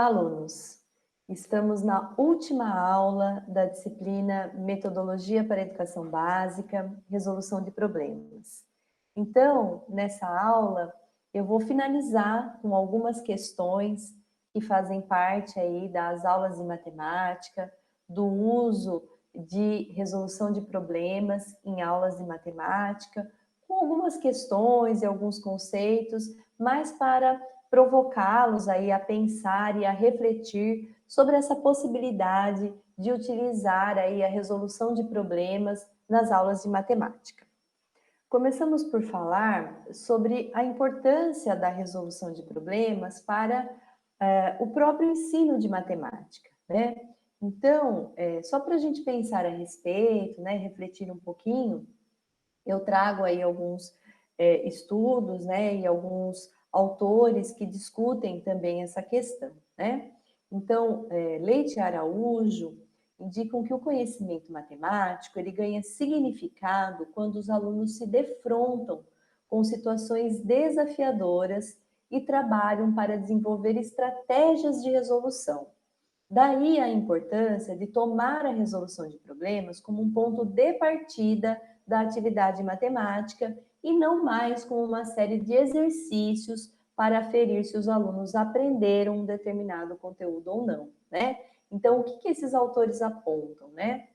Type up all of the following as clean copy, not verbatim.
Olá, alunos! Estamos na última aula da disciplina Metodologia para a Educação Básica, Resolução de Problemas. Então, nessa aula, eu vou finalizar com algumas questões que fazem parte aí das aulas de matemática, do uso de resolução de problemas em aulas de matemática, com algumas questões e alguns conceitos, mais para provocá-los aí a pensar e a refletir sobre essa possibilidade de utilizar aí a resolução de problemas nas aulas de matemática. Começamos por falar sobre a importância da resolução de problemas para o próprio ensino de matemática, né? Então, só para a gente pensar a respeito, né, refletir um pouquinho, eu trago aí alguns estudos, né, e alguns autores que discutem também essa questão, né? Então, Leite e Araújo indicam que o conhecimento matemático, ele ganha significado quando os alunos se defrontam com situações desafiadoras e trabalham para desenvolver estratégias de resolução. Daí a importância de tomar a resolução de problemas como um ponto de partida da atividade matemática e não mais como uma série de exercícios para aferir se os alunos aprenderam um determinado conteúdo ou não, né? Então, o que esses autores apontam, né?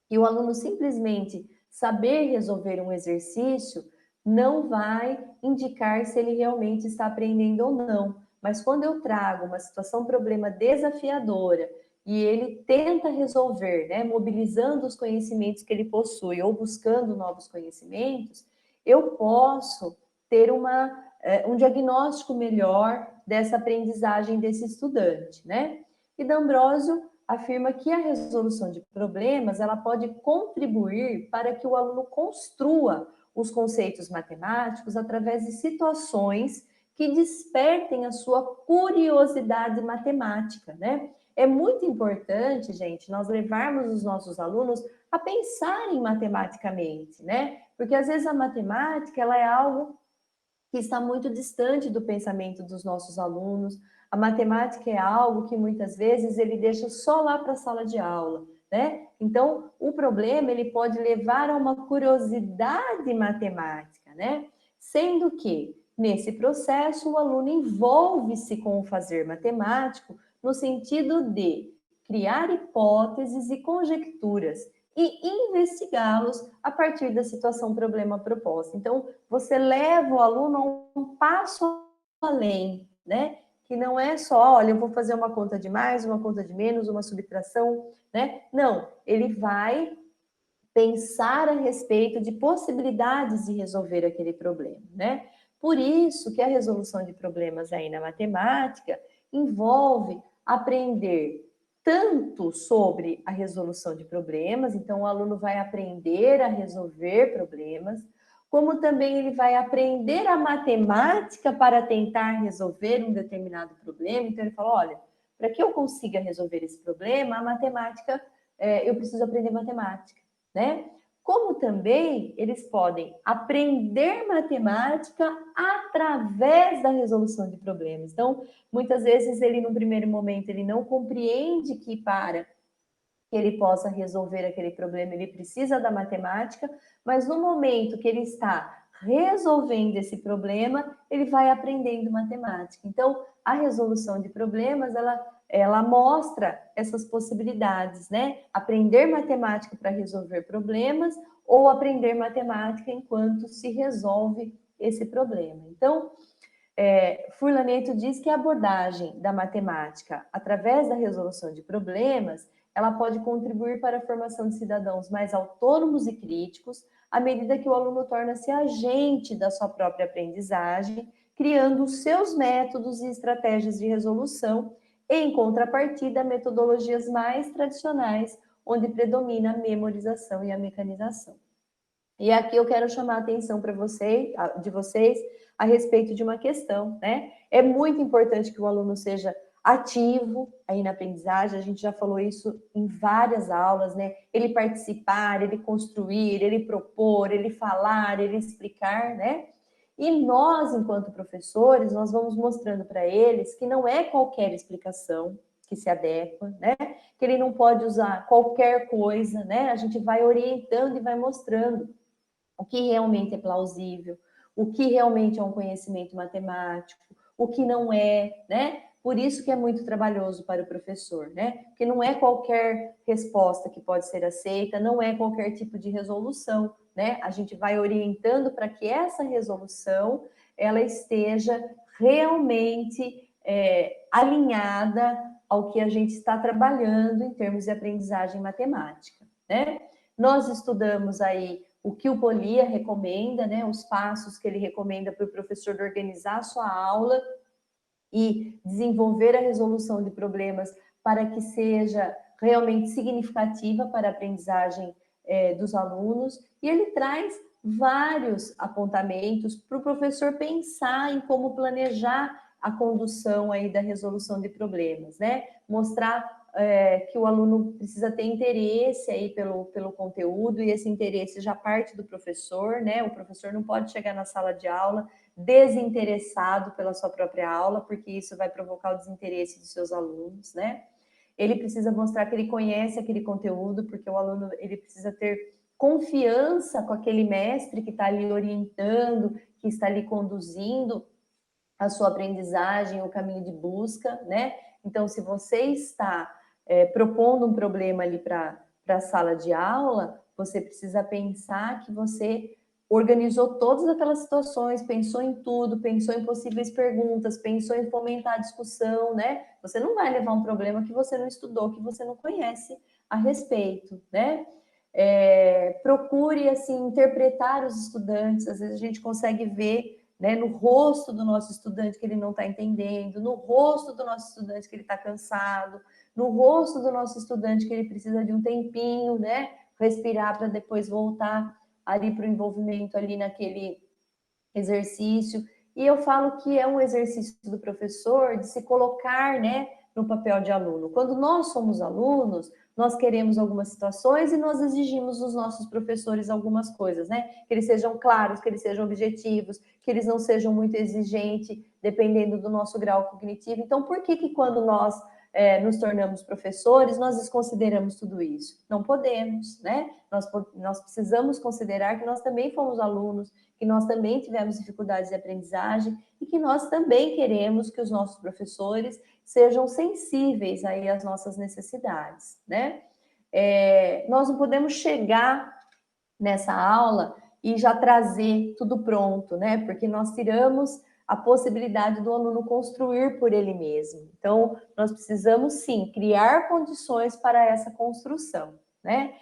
Que o aluno simplesmente saber resolver um exercício não vai indicar se ele realmente está aprendendo ou não. Mas quando eu trago uma situação, problema desafiadora e ele tenta resolver, né, mobilizando os conhecimentos que ele possui ou buscando novos conhecimentos, eu posso ter um diagnóstico melhor dessa aprendizagem desse estudante, né? E D'Ambrosio afirma que a resolução de problemas ela pode contribuir para que o aluno construa os conceitos matemáticos através de situações que despertem a sua curiosidade matemática, né? É muito importante, gente, nós levarmos os nossos alunos a pensarem matematicamente, né? Porque às vezes a matemática ela é algo que está muito distante do pensamento dos nossos alunos. A matemática é algo que muitas vezes ele deixa só lá para a sala de aula, né? Então, o problema ele pode levar a uma curiosidade matemática, né? Sendo que nesse processo o aluno envolve-se com o fazer matemático no sentido de criar hipóteses e conjecturas e investigá-los a partir da situação problema proposta. Então, você leva o aluno a um passo além, né? Que não é só, olha, eu vou fazer uma conta de mais, uma conta de menos, uma subtração, né? Não, ele vai pensar a respeito de possibilidades de resolver aquele problema, né? Por isso que a resolução de problemas aí na matemática envolve aprender tanto sobre a resolução de problemas, então o aluno vai aprender a resolver problemas, como também ele vai aprender a matemática para tentar resolver um determinado problema. Então ele fala, olha, para que eu consiga resolver esse problema, a matemática, eu preciso aprender matemática, né? Como também eles podem aprender matemática através da resolução de problemas. Então, muitas vezes ele, num primeiro momento, ele não compreende que para que ele possa resolver aquele problema, ele precisa da matemática, mas no momento que ele está resolvendo esse problema, ele vai aprendendo matemática. Então, a resolução de problemas, ela mostra essas possibilidades, né? Aprender matemática para resolver problemas ou aprender matemática enquanto se resolve esse problema. Então, Furlaneto diz que a abordagem da matemática através da resolução de problemas, ela pode contribuir para a formação de cidadãos mais autônomos e críticos, à medida que o aluno torna-se agente da sua própria aprendizagem, criando os seus métodos e estratégias de resolução, em contrapartida a metodologias mais tradicionais, onde predomina a memorização e a mecanização. E aqui eu quero chamar a atenção de vocês a respeito de uma questão, né? É muito importante que o aluno seja ativo aí na aprendizagem, a gente já falou isso em várias aulas, né? Ele participar, ele construir, ele propor, ele falar, ele explicar, né? E nós, enquanto professores, nós vamos mostrando para eles que não é qualquer explicação que se adequa, né? Que ele não pode usar qualquer coisa, né? A gente vai orientando e vai mostrando o que realmente é plausível, o que realmente é um conhecimento matemático, o que não é, né? Por isso que é muito trabalhoso para o professor, né? Porque não é qualquer resposta que pode ser aceita, não é qualquer tipo de resolução, né? A gente vai orientando para que essa resolução ela esteja realmente alinhada ao que a gente está trabalhando em termos de aprendizagem matemática, né? Nós estudamos aí o que o Polia recomenda, né? Os passos que ele recomenda para o professor organizar a sua aula e desenvolver a resolução de problemas para que seja realmente significativa para a aprendizagem dos alunos. E ele traz vários apontamentos para o professor pensar em como planejar a condução aí da resolução de problemas, né? Mostrar que o aluno precisa ter interesse aí pelo conteúdo, e esse interesse já parte do professor, né? O professor não pode chegar na sala de aula desinteressado pela sua própria aula, porque isso vai provocar o desinteresse dos seus alunos, né? Ele precisa mostrar que ele conhece aquele conteúdo, porque o aluno ele precisa ter confiança com aquele mestre que está ali orientando, que está ali conduzindo a sua aprendizagem, o caminho de busca, né? Então, se você está propondo um problema ali para a sala de aula, você precisa pensar que você organizou todas aquelas situações, pensou em tudo, pensou em possíveis perguntas, pensou em fomentar a discussão, né? Você não vai levar um problema que você não estudou, que você não conhece a respeito, né? Procure, assim, interpretar os estudantes. Às vezes a gente consegue ver, né, no rosto do nosso estudante que ele não está entendendo, no rosto do nosso estudante que ele está cansado, no rosto do nosso estudante que ele precisa de um tempinho, né, respirar para depois voltar ali para o envolvimento ali naquele exercício. E eu falo que é um exercício do professor de se colocar, né, no papel de aluno. Quando nós somos alunos, nós queremos algumas situações e nós exigimos dos nossos professores algumas coisas, né? Que eles sejam claros, que eles sejam objetivos, que eles não sejam muito exigentes, dependendo do nosso grau cognitivo. Então, por que quando nós nos tornamos professores, nós desconsideramos tudo isso? Não podemos, né? Nós precisamos considerar que nós também fomos alunos, que nós também tivemos dificuldades de aprendizagem e que nós também queremos que os nossos professores sejam sensíveis aí às nossas necessidades, né? Nós não podemos chegar nessa aula e já trazer tudo pronto, né? Porque nós tiramos a possibilidade do aluno construir por ele mesmo. Então, nós precisamos, sim, criar condições para essa construção, né?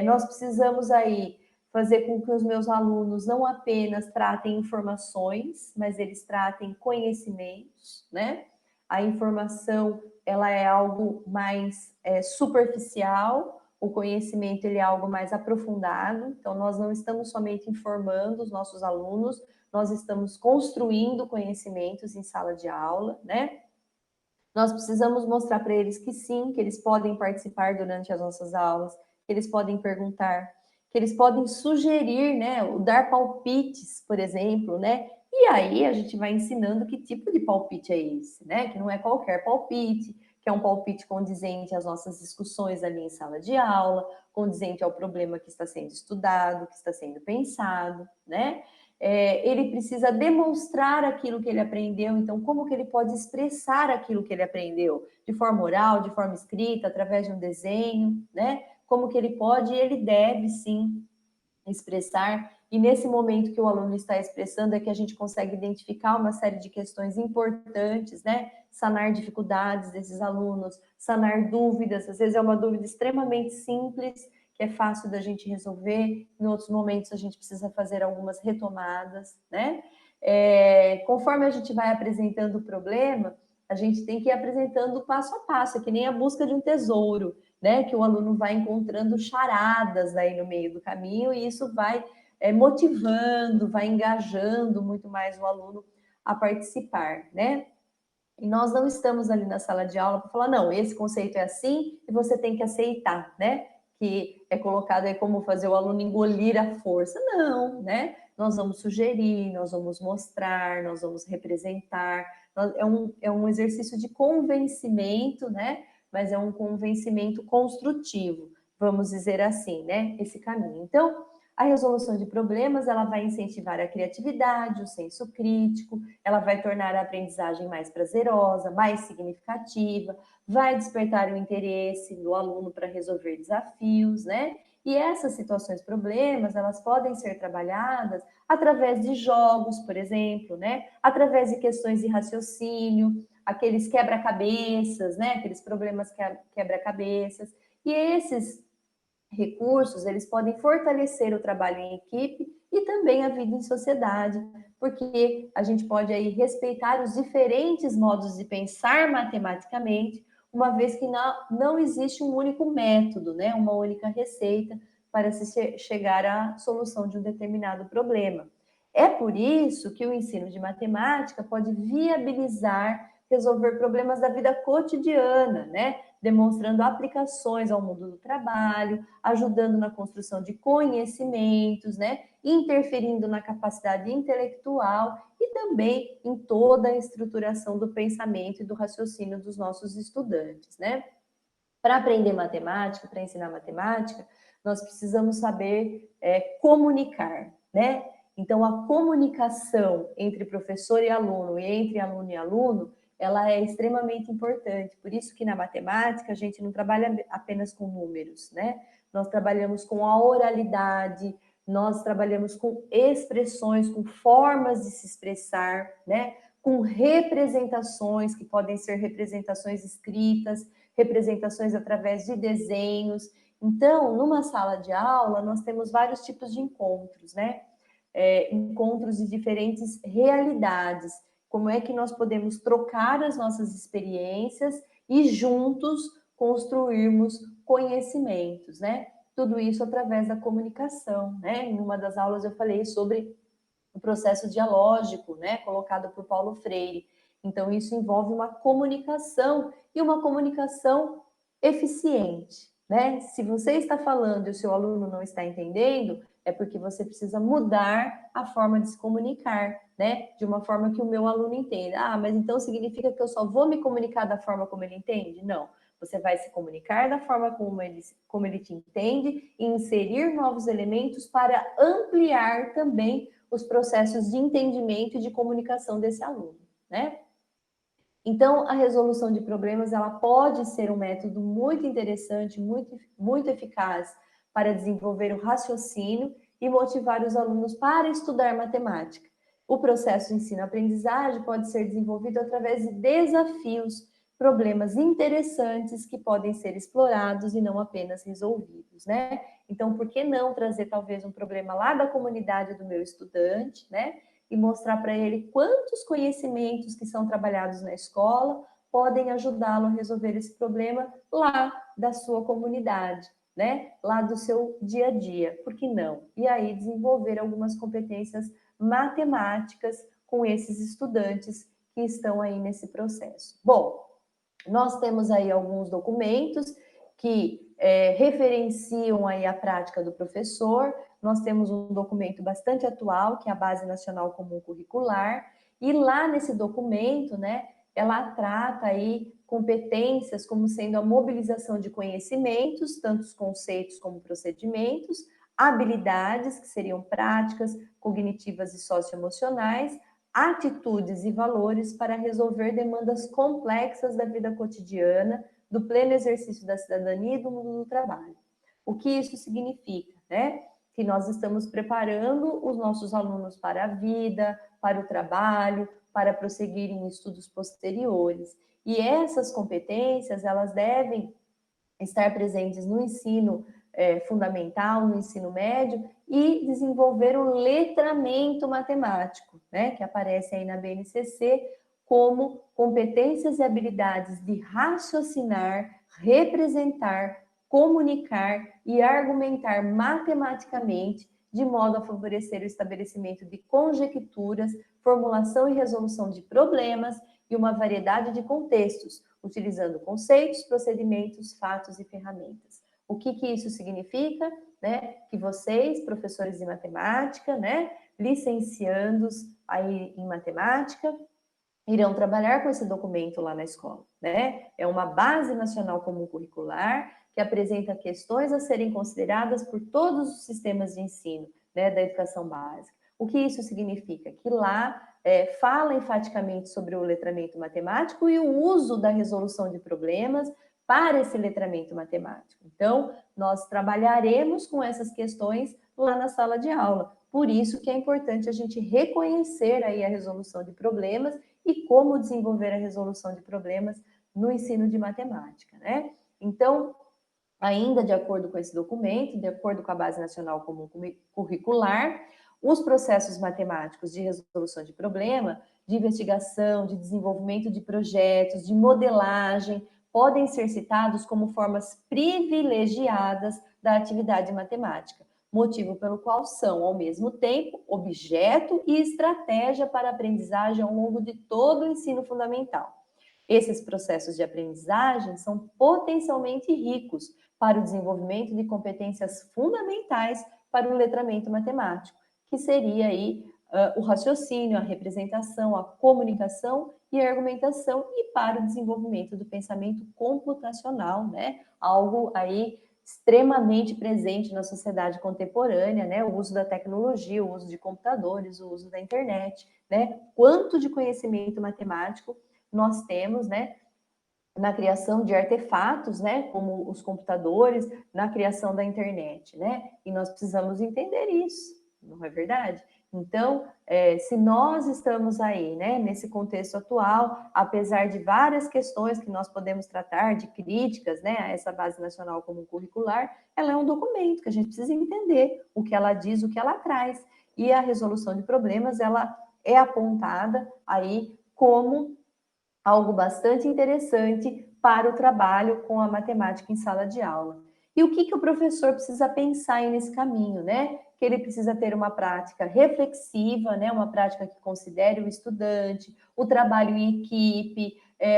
Nós precisamos aí fazer com que os meus alunos não apenas tratem informações, mas eles tratem conhecimentos, né? A informação, ela é algo mais superficial, o conhecimento ele é algo mais aprofundado, então nós não estamos somente informando os nossos alunos, nós estamos construindo conhecimentos em sala de aula, né? Nós precisamos mostrar para eles que sim, que eles podem participar durante as nossas aulas, que eles podem perguntar, que eles podem sugerir, né, o dar palpites, por exemplo, né? E aí a gente vai ensinando que tipo de palpite é esse, né? Que não é qualquer palpite, que é um palpite condizente às nossas discussões ali em sala de aula, condizente ao problema que está sendo estudado, que está sendo pensado, né? Ele precisa demonstrar aquilo que ele aprendeu, então como que ele pode expressar aquilo que ele aprendeu? De forma oral, de forma escrita, através de um desenho, né? Como que ele pode e ele deve, sim, expressar, e nesse momento que o aluno está expressando é que a gente consegue identificar uma série de questões importantes, né? Sanar dificuldades desses alunos, sanar dúvidas, às vezes é uma dúvida extremamente simples, que é fácil da gente resolver, em outros momentos a gente precisa fazer algumas retomadas, né? Conforme a gente vai apresentando o problema, a gente tem que ir apresentando passo a passo, é que nem a busca de um tesouro, né? Que o aluno vai encontrando charadas aí no meio do caminho, e isso vai motivando, vai engajando muito mais o aluno a participar, né? E nós não estamos ali na sala de aula para falar, não, esse conceito é assim e você tem que aceitar, né? Que é colocado aí como fazer o aluno engolir a força. Não, né? Nós vamos sugerir, nós vamos mostrar, nós vamos representar. É um exercício de convencimento, né? Mas é um convencimento construtivo, vamos dizer assim, né? Esse caminho. Então, a resolução de problemas, ela vai incentivar a criatividade, o senso crítico, ela vai tornar a aprendizagem mais prazerosa, mais significativa, vai despertar o interesse do aluno para resolver desafios, né? E essas situações, problemas, elas podem ser trabalhadas através de jogos, por exemplo, né? Através de questões de raciocínio, aqueles quebra-cabeças, né? Aqueles problemas quebra-cabeças. E esses recursos, eles podem fortalecer o trabalho em equipe e também a vida em sociedade, porque a gente pode aí respeitar os diferentes modos de pensar matematicamente, uma vez que não existe um único método, né, uma única receita para se chegar à solução de um determinado problema. É por isso que o ensino de matemática pode viabilizar resolver problemas da vida cotidiana, né? Demonstrando aplicações ao mundo do trabalho, ajudando na construção de conhecimentos, né? Interferindo na capacidade intelectual e também em toda a estruturação do pensamento e do raciocínio dos nossos estudantes, né? Para aprender matemática, para ensinar matemática, nós precisamos saber comunicar, né? Então, a comunicação entre professor e aluno e entre aluno e aluno, ela é extremamente importante. Por isso que na matemática a gente não trabalha apenas com números, né? Nós trabalhamos com a oralidade, nós trabalhamos com expressões, com formas de se expressar, né? Com representações, que podem ser representações escritas, representações através de desenhos. Então, numa sala de aula, nós temos vários tipos de encontros, né? Encontros de diferentes realidades. Como é que nós podemos trocar as nossas experiências e juntos construirmos conhecimentos, né? Tudo isso através da comunicação, né? Em uma das aulas eu falei sobre o processo dialógico, né, colocado por Paulo Freire. Então, isso envolve uma comunicação e uma comunicação eficiente, né? Se você está falando e o seu aluno não está entendendo, é porque você precisa mudar a forma de se comunicar, né? De uma forma que o meu aluno entenda. Ah, mas então significa que eu só vou me comunicar da forma como ele entende? Não. Você vai se comunicar da forma como ele te entende e inserir novos elementos para ampliar também os processos de entendimento e de comunicação desse aluno, né? Então, a resolução de problemas, ela pode ser um método muito interessante, muito eficaz para desenvolver o raciocínio e motivar os alunos para estudar matemática. O processo de ensino-aprendizagem pode ser desenvolvido através de desafios, problemas interessantes que podem ser explorados e não apenas resolvidos, né? Então, por que não trazer talvez um problema lá da comunidade do meu estudante, né? E mostrar para ele quantos conhecimentos que são trabalhados na escola podem ajudá-lo a resolver esse problema lá da sua comunidade, né? Lá do seu dia a dia, por que não? E aí desenvolver algumas competências matemáticas com esses estudantes que estão aí nesse processo. Bom, nós temos aí alguns documentos que referenciam aí a prática do professor. Nós temos um documento bastante atual, que é a Base Nacional Comum Curricular, e lá nesse documento, né, ela trata aí competências como sendo a mobilização de conhecimentos, tanto os conceitos como procedimentos, habilidades, que seriam práticas, cognitivas e socioemocionais, atitudes e valores para resolver demandas complexas da vida cotidiana, do pleno exercício da cidadania e do mundo do trabalho. O que isso significa, né? Que nós estamos preparando os nossos alunos para a vida, para o trabalho, para prosseguir em estudos posteriores. E essas competências, elas devem estar presentes no ensino fundamental, no ensino médio, e desenvolver o letramento matemático, né, que aparece aí na BNCC como competências e habilidades de raciocinar, representar, comunicar e argumentar matematicamente, de modo a favorecer o estabelecimento de conjecturas, formulação e resolução de problemas e uma variedade de contextos, utilizando conceitos, procedimentos, fatos e ferramentas. O que isso significa? Né? Que vocês, professores de matemática, né, licenciandos aí em matemática, irão trabalhar com esse documento lá na escola, né? É uma base nacional comum curricular que apresenta questões a serem consideradas por todos os sistemas de ensino, né, da educação básica. O que isso significa? Que lá fala enfaticamente sobre o letramento matemático e o uso da resolução de problemas para esse letramento matemático. Então, nós trabalharemos com essas questões lá na sala de aula. Por isso que é importante a gente reconhecer aí a resolução de problemas e como desenvolver a resolução de problemas no ensino de matemática, né? Então, ainda de acordo com esse documento, de acordo com a Base Nacional Comum Curricular, os processos matemáticos de resolução de problema, de investigação, de desenvolvimento de projetos, de modelagem, podem ser citados como formas privilegiadas da atividade matemática, motivo pelo qual são, ao mesmo tempo, objeto e estratégia para a aprendizagem ao longo de todo o ensino fundamental. Esses processos de aprendizagem são potencialmente ricos para o desenvolvimento de competências fundamentais para o letramento matemático, que seria aí o raciocínio, a representação, a comunicação e a argumentação, e para o desenvolvimento do pensamento computacional, né? Algo aí extremamente presente na sociedade contemporânea, né? O uso da tecnologia, o uso de computadores, o uso da internet, né? Quanto de conhecimento matemático nós temos, né, na criação de artefatos, né, como os computadores, na criação da internet, né? E nós precisamos entender isso, não é verdade? Então, se nós estamos aí, né, nesse contexto atual, apesar de várias questões que nós podemos tratar, de críticas, né, a essa Base Nacional Comum Curricular, ela é um documento que a gente precisa entender o que ela diz, o que ela traz. E a resolução de problemas, ela é apontada aí como algo bastante interessante para o trabalho com a matemática em sala de aula. E o que o professor precisa pensar aí nesse caminho, né? Que ele precisa ter uma prática reflexiva, né? Uma prática que considere o estudante, o trabalho em equipe,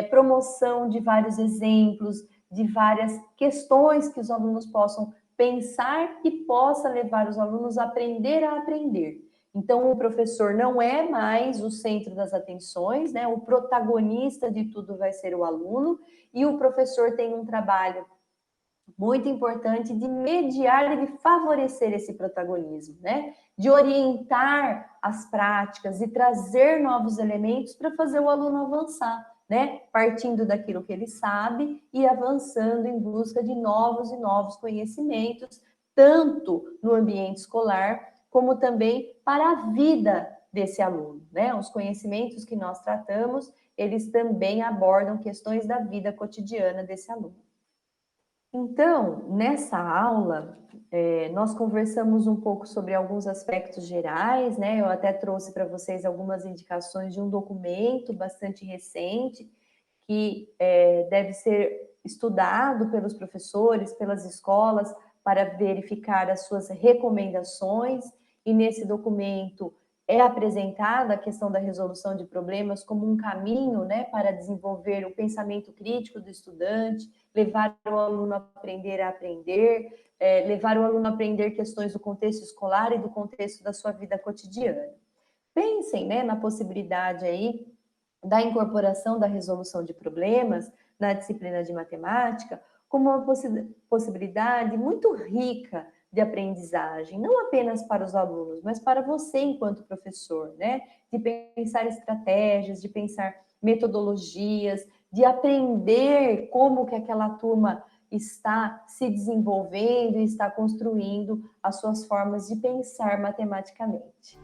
promoção de vários exemplos, de várias questões que os alunos possam pensar e possa levar os alunos a aprender. Então, o professor não é mais o centro das atenções, né? O protagonista de tudo vai ser o aluno, e o professor tem um trabalho muito importante de mediar e de favorecer esse protagonismo, né? De orientar as práticas e trazer novos elementos para fazer o aluno avançar, né? Partindo daquilo que ele sabe e avançando em busca de novos e novos conhecimentos, tanto no ambiente escolar, como também para a vida desse aluno, né? Os conhecimentos que nós tratamos, eles também abordam questões da vida cotidiana desse aluno. Então, nessa aula, nós conversamos um pouco sobre alguns aspectos gerais, né? Eu até trouxe para vocês algumas indicações de um documento bastante recente, que deve ser estudado pelos professores, pelas escolas, para verificar as suas recomendações, e nesse documento é apresentada a questão da resolução de problemas como um caminho, né, para desenvolver o pensamento crítico do estudante, levar o aluno a aprender, levar o aluno a aprender questões do contexto escolar e do contexto da sua vida cotidiana. Pensem, né, na possibilidade aí da incorporação da resolução de problemas na disciplina de matemática como uma possibilidade muito rica de aprendizagem, não apenas para os alunos, mas para você enquanto professor, né? De pensar estratégias, de pensar metodologias, de aprender como que aquela turma está se desenvolvendo e está construindo as suas formas de pensar matematicamente.